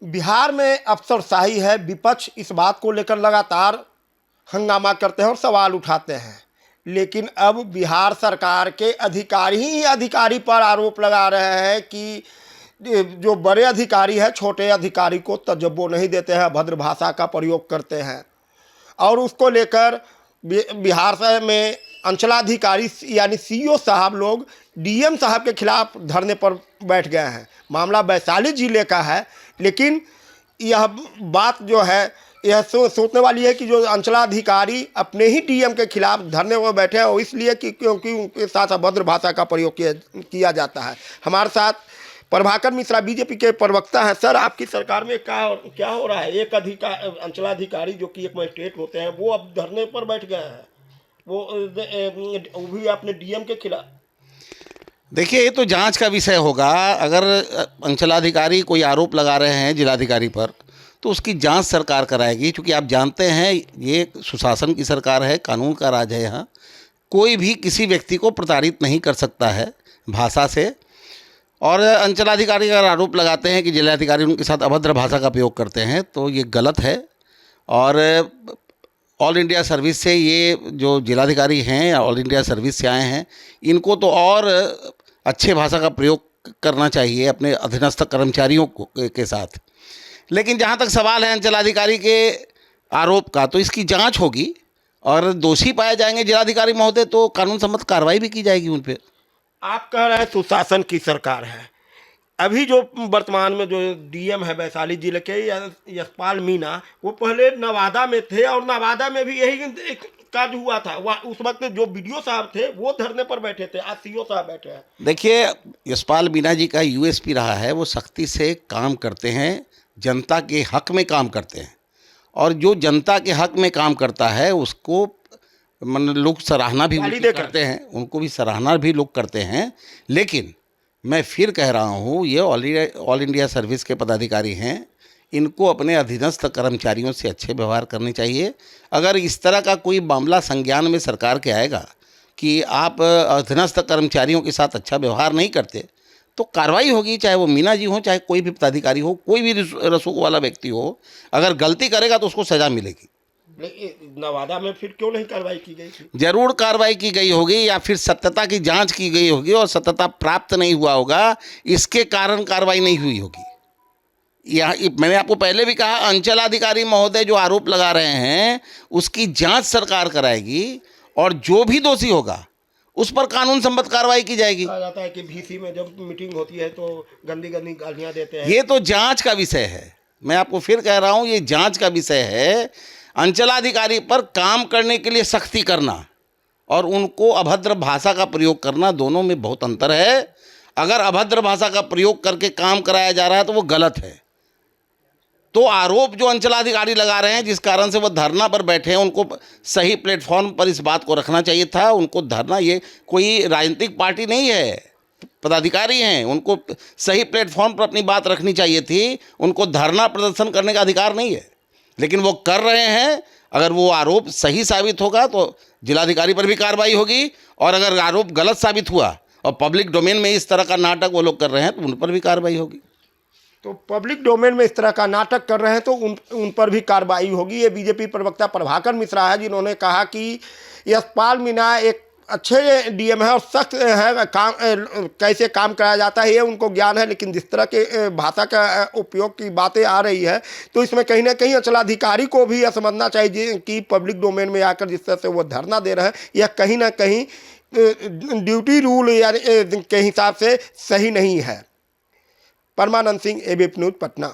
बिहार में अफसरशाही है। विपक्ष इस बात को लेकर लगातार हंगामा करते हैं और सवाल उठाते हैं, लेकिन अब बिहार सरकार के अधिकारी ही अधिकारी पर आरोप लगा रहे हैं कि जो बड़े अधिकारी हैं छोटे अधिकारी को तजब्बो नहीं देते हैं, अभद्र भाषा का प्रयोग करते हैं। और उसको लेकर बिहार में अंचलाधिकारी यानी सीईओ साहब लोग डीएम साहब के खिलाफ धरने पर बैठ गए हैं। मामला वैशाली जिले का है, लेकिन यह बात जो है यह सोचने वाली है कि जो अंचलाधिकारी अपने ही डीएम के खिलाफ धरने पर बैठे हैं, और इसलिए कि क्योंकि उनके साथ अभद्र भाषा का प्रयोग किया जाता है। हमारे साथ प्रभाकर मिश्रा बीजेपी के प्रवक्ता हैं। सर, आपकी सरकार में क्या हो रहा है? एक अंचलाधिकारी जो कि एक मजिस्ट्रेट होते हैं वो अब धरने पर बैठ गए हैं, वो भी अपने डीएम के खिलाफ। देखिए, ये तो जांच का विषय होगा। अगर अंचलाधिकारी कोई आरोप लगा रहे हैं जिलाधिकारी पर, तो उसकी जांच सरकार कराएगी। क्योंकि आप जानते हैं ये सुशासन की सरकार है, कानून का राज है। यहाँ कोई भी किसी व्यक्ति को प्रताड़ित नहीं कर सकता है भाषा से। और अंचलाधिकारी अगर आरोप लगाते हैं कि जिलाधिकारी उनके साथ अभद्र भाषा का प्रयोग करते हैं, तो ये गलत है। और ऑल इंडिया सर्विस से ये जो जिलाधिकारी हैं ऑल इंडिया सर्विस से आए हैं, इनको तो और अच्छे भाषा का प्रयोग करना चाहिए अपने अधीनस्थ कर्मचारियों के साथ। लेकिन जहाँ तक सवाल है अंचलाधिकारी के आरोप का, तो इसकी जांच होगी और दोषी पाए जाएंगे जिलाधिकारी महोदय, तो कानून सम्मत कार्रवाई भी की जाएगी उन पर। आप कह रहे हैं सुशासन की सरकार है। अभी जो वर्तमान में जो डीएम है वैशाली जिले के यशपाल मीणा, वो पहले नवादा में थे और नवादा में भी यही एक काज हुआ था। उस वक्त जो बीडीओ साहब थे वो धरने पर बैठे थे, आज सीईओ साहब बैठे हैं। देखिए, यशपाल मीणा जी का यूएसपी रहा है, वो सख्ती से काम करते हैं, जनता के हक में काम करते हैं। और जो जनता के हक में काम करता है उसको लोग सराहना भी करते हैं, उनको भी सराहना भी लोग करते हैं। लेकिन मैं फिर कह रहा हूँ, ये ऑल इंडिया सर्विस के पदाधिकारी हैं, इनको अपने अधीनस्थ कर्मचारियों से अच्छे व्यवहार करने चाहिए। अगर इस तरह का कोई मामला संज्ञान में सरकार के आएगा कि आप अधीनस्थ कर्मचारियों के साथ अच्छा व्यवहार नहीं करते, तो कार्रवाई होगी। चाहे वो मीणा जी हो, चाहे कोई भी पदाधिकारी हो, कोई भी रसूख वाला व्यक्ति हो, अगर गलती करेगा तो उसको सज़ा मिलेगी। नवादा में फिर क्यों नहीं कार्रवाई की गई थी? जरूर कार्रवाई की गई होगी, या फिर सत्यता की जांच की गई होगी और सत्यता प्राप्त नहीं हुआ होगा, इसके कारण कार्रवाई नहीं हुई होगी। यहाँ मैंने आपको पहले भी कहा, अंचलाधिकारी महोदय जो आरोप लगा रहे हैं उसकी जांच सरकार कराएगी, और जो भी दोषी होगा उस पर कानून सम्मत कार्रवाई की जाएगी। कहा जाता है कि भीसी में जब मीटिंग होती है तो गंदी गंदी गालियाँ देते हैं। ये तो जांच का विषय है। मैं आपको फिर कह रहा हूँ, ये जांच का विषय है। अंचलाधिकारी पर काम करने के लिए सख्ती करना और उनको अभद्र भाषा का प्रयोग करना, दोनों में बहुत अंतर है। अगर अभद्र भाषा का प्रयोग करके काम कराया जा रहा है तो वो गलत है। तो आरोप जो अंचलाधिकारी लगा रहे हैं, जिस कारण से वो धरना पर बैठे हैं, उनको सही प्लेटफॉर्म पर इस बात को रखना चाहिए था। उनको धरना, ये कोई राजनीतिक पार्टी नहीं है, पदाधिकारी हैं, उनको सही प्लेटफॉर्म पर अपनी बात रखनी चाहिए थी। उनको धरना प्रदर्शन करने का अधिकार नहीं है, लेकिन वो कर रहे हैं। अगर वो आरोप सही साबित होगा तो जिलाधिकारी पर भी कार्रवाई होगी, और अगर आरोप गलत साबित हुआ और पब्लिक डोमेन में इस तरह का नाटक वो लोग कर रहे हैं तो उन पर भी कार्रवाई होगी। तो पब्लिक डोमेन में इस तरह का नाटक कर रहे हैं तो उन पर भी कार्रवाई होगी। ये बीजेपी प्रवक्ता प्रभाकर मिश्रा है, जिन्होंने कहा कि यशपाल मीणा एक अच्छे डीएम है और सख्त है, काम कैसे काम कराया जाता है ये उनको ज्ञान है। लेकिन जिस तरह के भाषा का उपयोग की बातें आ रही है, तो इसमें कहीं ना कहीं अंचलाधिकारी को भी यह समझना चाहिए कि पब्लिक डोमेन में आकर जिस तरह से वो धरना दे रहे हैं, यह कहीं ना कहीं ड्यूटी रूल या के हिसाब से सही नहीं है। परमानंद सिंह, एबीपी न्यूज़, पटना।